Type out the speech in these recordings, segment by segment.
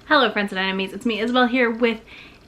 Hello friends and enemies, it's me Isabel here with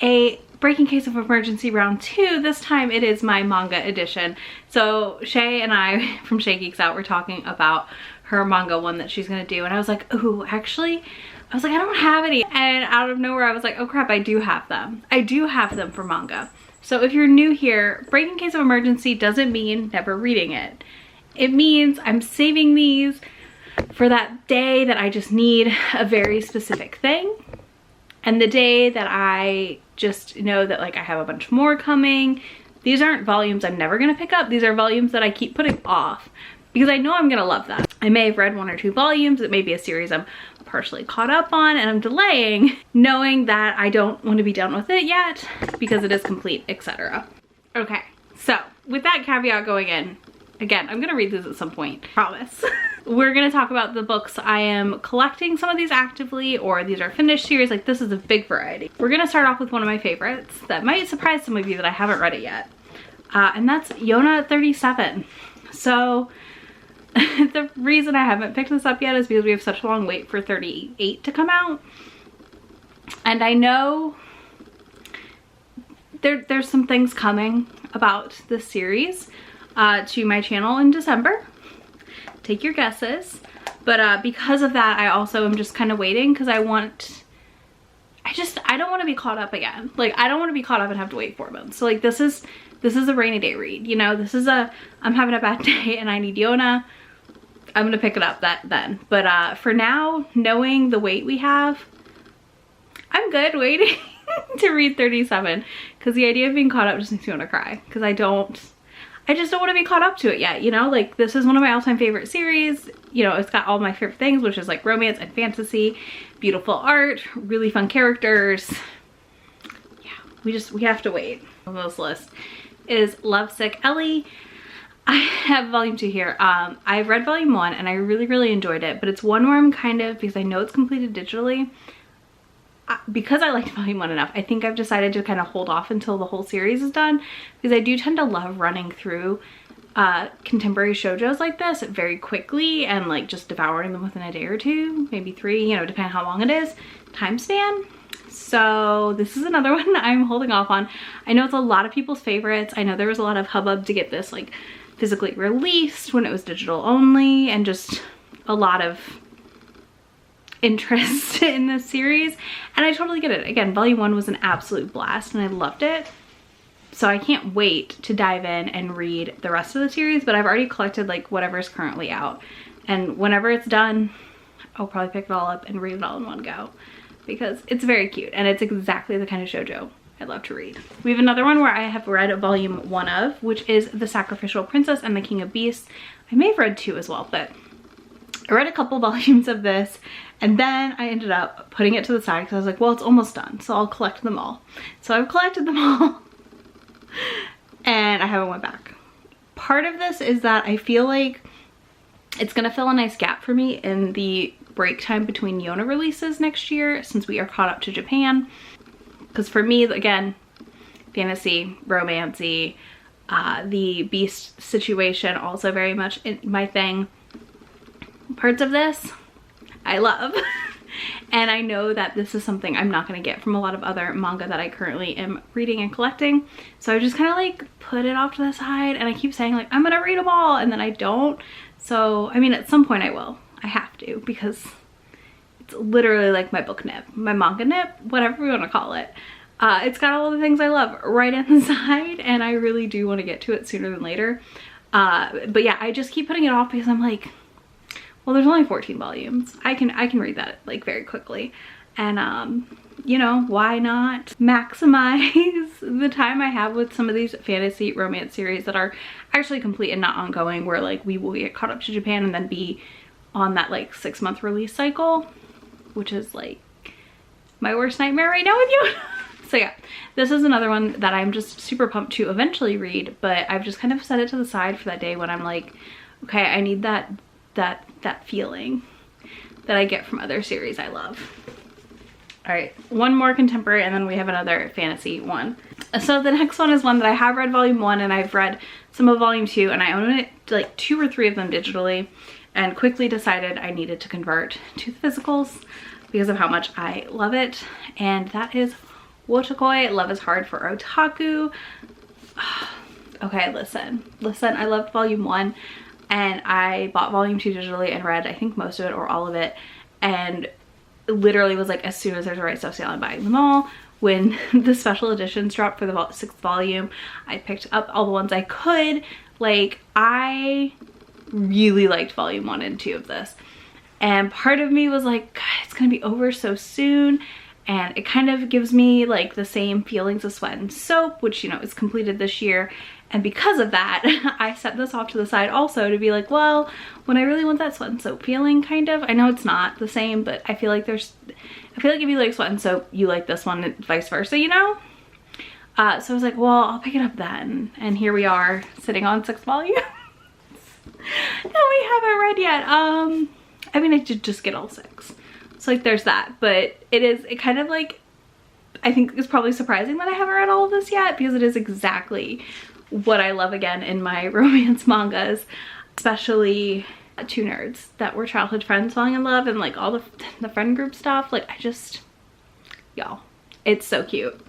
a breaking case of emergency round 2. This time it is my manga edition. So Shay and I from Shay Geeks Out were talking about her manga one that she's gonna do, and I was like, ooh, actually, I don't have any. And out of nowhere I was like, oh crap, I do have them. I do have them for manga. So if you're new here, breaking case of emergency doesn't mean never reading it. It means I'm saving these for that day that I just need a very specific thing, and the day that I just know that like I have a bunch more coming. These aren't volumes I'm never gonna pick up. These are volumes that I keep putting off because I know I'm gonna love them. I may have read 1 or 2 volumes. It may be a series I'm partially caught up on and I'm delaying, knowing that I don't want to be done with it yet because it is complete, etc. Okay, so with that caveat going in, again, I'm gonna read this at some point, promise. We're gonna talk about the books I am collecting, some of these actively, or these are finished series. Like, this is a big variety. We're gonna start off with one of my favorites that might surprise some of you that I haven't read it yet. And that's Yona 37. So the reason I haven't picked this up yet is because we have such a long wait for 38 to come out. And I know there's some things coming about this series to my channel in December. Take your guesses. But because of that, I also am just kind of waiting because I don't want to be caught up again. Like, I don't want to be caught up and have to wait 4 months. So like, this is a rainy day read, you know? This is I'm having a bad day and I need Yona. I'm gonna pick it up then. But for now, knowing the wait we have, I'm good waiting to read 37 because the idea of being caught up just makes me want to cry because I just don't want to be caught up to it yet, you know? Like, this is one of my all-time favorite series. You know, it's got all my favorite things, which is like romance and fantasy, beautiful art, really fun characters. Yeah, we have to wait. On this list is Lovesick Ellie. I have volume 2 here. I've read volume 1 and I really enjoyed it, but it's one where I'm kind of, because I know it's completed digitally, because I liked volume 1 enough, I think I've decided to kind of hold off until the whole series is done, because I do tend to love running through contemporary shoujos like this very quickly and like just devouring them within a day or 2, maybe 3, you know, depending how long it is, time span. So this is another one I'm holding off on. I know it's a lot of people's favorites. I know there was a lot of hubbub to get this like physically released when it was digital only, and just a lot of interest in this series, and I totally get it. Again, volume 1 was an absolute blast and I loved it, so I can't wait to dive in and read the rest of the series. But I've already collected like whatever's currently out, and whenever it's done, I'll probably pick it all up and read it all in one go because it's very cute and it's exactly the kind of shoujo I love to read. We have another one where I have read volume 1 of, which is The Sacrificial Princess and the King of Beasts. I may have read 2 as well, but I read a couple volumes of this and then I ended up putting it to the side because I was like, well, it's almost done, so I'll collect them all. So I've collected them all and I haven't went back. Part of this is that I feel like it's gonna fill a nice gap for me in the break time between Yona releases next year, since we are caught up to Japan. Because for me, again, fantasy, romancy, the beast situation also very much my thing. Parts of this I love. And I know that this is something I'm not going to get from a lot of other manga that I currently am reading and collecting. So I just kind of like put it off to the side, and I keep saying like, I'm going to read them all, and then I don't. So, I mean, at some point I will. I have to, because it's literally like my book nip, my manga nip, whatever you want to call it. It's got all the things I love right inside, and I really do want to get to it sooner than later. But yeah, I just keep putting it off because I'm like, well, there's only 14 volumes. I can read that like very quickly. And you know, why not maximize the time I have with some of these fantasy romance series that are actually complete and not ongoing, where like we will get caught up to Japan and then be on that like 6-month release cycle, which is like my worst nightmare right now with you. So yeah, this is another one that I'm just super pumped to eventually read, but I've just kind of set it to the side for that day when I'm like, okay, I need that feeling that I get from other series I love. All right, one more contemporary and then we have another fantasy one. So the next one is one that I have read volume 1 and I've read some of volume 2, and I own it like 2 or 3 of them digitally, and quickly decided I needed to convert to the physicals. because of how much I love it. And that is Wotakoi, Love is Hard for Otaku. Okay, listen, I loved volume 1 and I bought volume 2 digitally and read I think most of it or all of it, and literally was like, as soon as there's a right stuff sale, I'm buying them all. When the special editions dropped for the 6th volume, I picked up all the ones I could. Like, I really liked volume 1 and 2 of this, and part of me was like, God, it's gonna be over so soon. And it kind of gives me like the same feelings of Sweat and Soap, which, you know, is completed this year. And because of that, I set this off to the side also to be like, well, when I really want that Sweat and Soap feeling, kind of, I know it's not the same, but I feel like if you like Sweat and Soap, you like this one and vice versa, you know? So I was like, well, I'll pick it up then. And here we are sitting on 6 volumes that we haven't read yet. I mean, I did just get all 6. So like there's that, but it kind of like, I think it's probably surprising that I haven't read all of this yet, because it is exactly what I love again in my romance mangas, especially 2 nerds that were childhood friends falling in love and like all the friend group stuff. Like, y'all, it's so cute.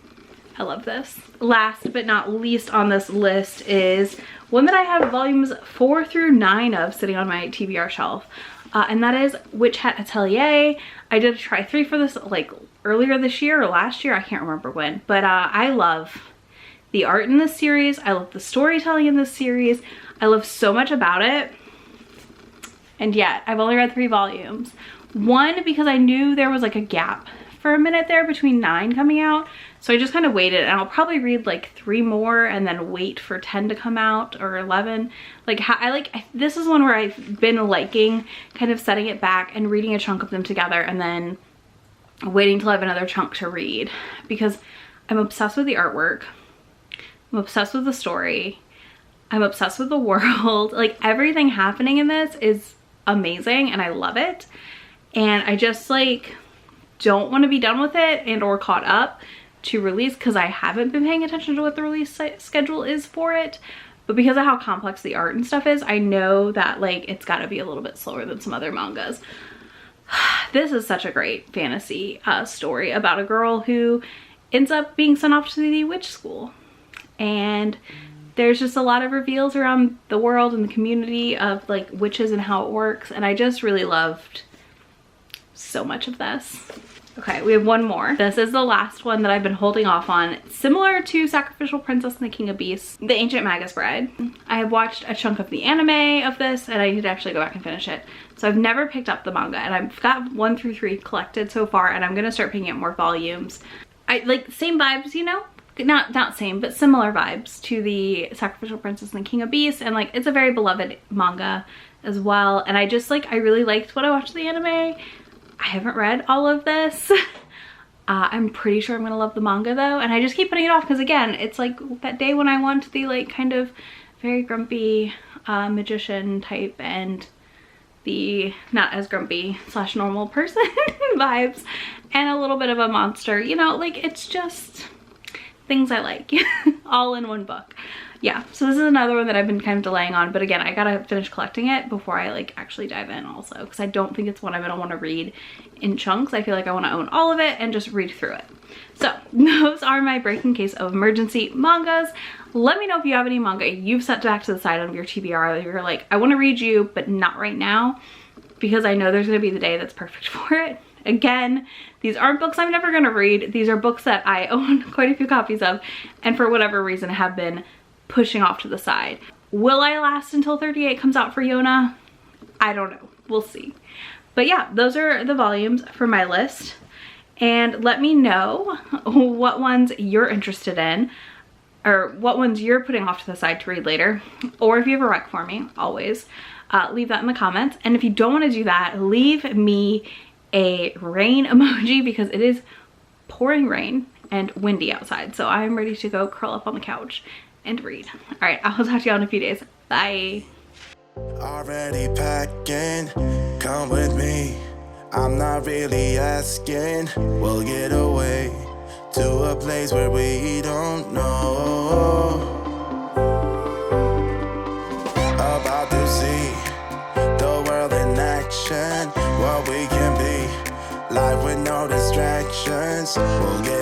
I love this. Last but not least on this list is one that I have volumes 4 through 9 of sitting on my TBR shelf. And that is Hat Atelier. I did a try 3 for this like earlier this year or last year, I can't remember when, but I love the art in this series. I love the storytelling in this series. I love so much about it. And yet I've only read 3 volumes. 1, because I knew there was like a gap for a minute there between 9 coming out. So I just kind of waited, and I'll probably read like 3 more and then wait for 10 to come out, or 11. Like, this is one where I've been liking kind of setting it back and reading a chunk of them together and then waiting till I have another chunk to read, because I'm obsessed with the artwork. I'm obsessed with the story. I'm obsessed with the world. Like, everything happening in this is amazing and I love it. And I just like don't want to be done with it and or caught up to release, because I haven't been paying attention to what the release schedule is for it. But because of how complex the art and stuff is, I know that like it's got to be a little bit slower than some other mangas. This is such a great fantasy story about a girl who ends up being sent off to the witch school. And there's just a lot of reveals around the world and the community of like witches and how it works. And I just really loved so much of this. Okay, we have one more. This is the last one that I've been holding off on. Similar to Sacrificial Princess and the King of Beasts, The Ancient Magus Bride. I have watched a chunk of the anime of this and I need to actually go back and finish it. So I've never picked up the manga, and I've got 1 through 3 collected so far, and I'm gonna start picking up more volumes. I like same vibes, you know? Not same, but similar vibes to the Sacrificial Princess and the King of Beasts, and like it's a very beloved manga as well. And I just like, I really liked what I watched the anime. I haven't read all of this. I'm pretty sure I'm gonna love the manga though, and I just keep putting it off because again, it's like that day when I want the like kind of very grumpy magician type and the not as grumpy / normal person vibes, and a little bit of a monster, you know, like it's just things I like all in one book. Yeah, so this is another one that I've been kind of delaying on, but again, I gotta finish collecting it before I like actually dive in also, because I don't think it's one I'm gonna want to read in chunks. I feel like I want to own all of it and just read through it. So those are my breaking case of emergency mangas. Let me know if you have any manga you've set back to the side of your TBR. You're like, I want to read you, but not right now, because I know there's gonna be the day that's perfect for it. Again, these aren't books I'm never gonna read. These are books that I own quite a few copies of, and for whatever reason have been pushing off to the side. Will I last until 38 comes out for Yona? I don't know. We'll see. But yeah, those are the volumes for my list. And let me know what ones you're interested in, or what ones you're putting off to the side to read later. Or if you have a rec for me, always leave that in the comments. And if you don't want to do that, leave me a rain emoji, because it is pouring rain and windy outside. So I'm ready to go curl up on the couch and read. All right, I'll talk to you all in a few days. Bye. Already packing, come with me. I'm not really asking. We'll get away to a place where we don't know. About to see the world in action, what we can be, life with no distractions. We'll get